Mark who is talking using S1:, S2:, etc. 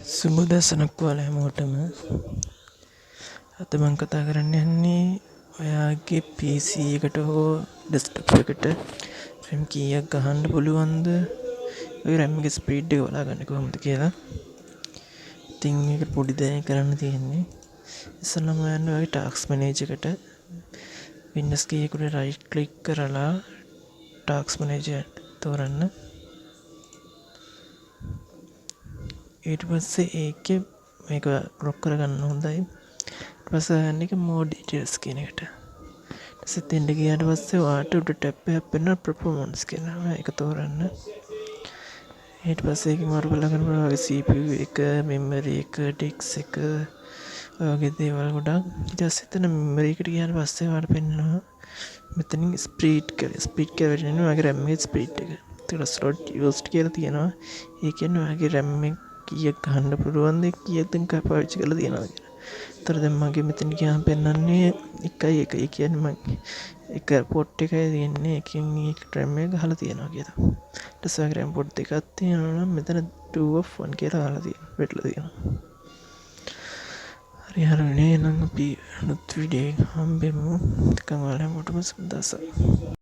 S1: සුබදසනක් ඔයාලා හැමෝටම. අද මම කතා කරන්න යන්නේ ඔයාගේ PC එකට හෝ ඩෙස්ක්ටොප් එකට RAM කීයක් ගහන්න පුළුවන්ද? ඔය RAM එකේ ස්පීඩ් එක බලාගන්න කොහොමද කියලා. ඉතින් මේක පොඩි දෙයක් කරන්න තියෙන්නේ. ඉස්සෙල්ලාම යන්න ඔයාගේ ටාස්ක් මැනේජර් එකට Windows key එකට right click කරලා ටාස්ක් මැනේජර් තෝරන්න. ඊට පස්සේ ඒකේ මේක ලොක් කරගන්න හොඳයි. ඊට පස්සේ යන්න එක more details කියන එකට. ඊට පස්සේ තෙන්ඩ ගියාට පස්සේ ඔයාට උඩ ටැබ් එකක් පෙන්නන performance කියලා. ඒක තෝරන්න. ඊට පස්සේ ඒකෙන් ඔයාලා බලගන්න ඔයාගේ CPU එක, memory එක, disk එක ඔයගේ දේවල් ගොඩක්. ඊට පස්සේ එතන memory එකට ගියාට පස්සේ ඔයාලට පෙන්නනවා මෙතනින් speed කියලා වෙන්නේ ඔයාගේ RAM එකේ speed එක. ඒකට slot used කියලා තියෙනවා. ඒ කියන්නේ ඔයාගේ RAM එක කීයක් ගන්න පුළුවන්ද කීයක් දැන් පාවිච්චි කරලා තියෙනවද කියලා. ඒතර දැන් මගේ මෙතන ගියාම පෙන්නන්නේ 1.1. ඒ කියන්නේ මම එක පොට් එකයි තියෙන්නේ. එකකින් එක RAM එක ගහලා තියෙනවා කියලා. ඊට පස්සේ RAM පොට් දෙකක් තියෙනවා නම් මෙතන 2 of 1 කියලා ගහලා තියෙනවා. වෙట్లా තියෙනවා. හරි හරිනේ නම් අපි අලුත් වීඩියෝ එකක් හම්බෙමු. ඒකම ඔයාලා හැමෝටම සුබ දවසක්.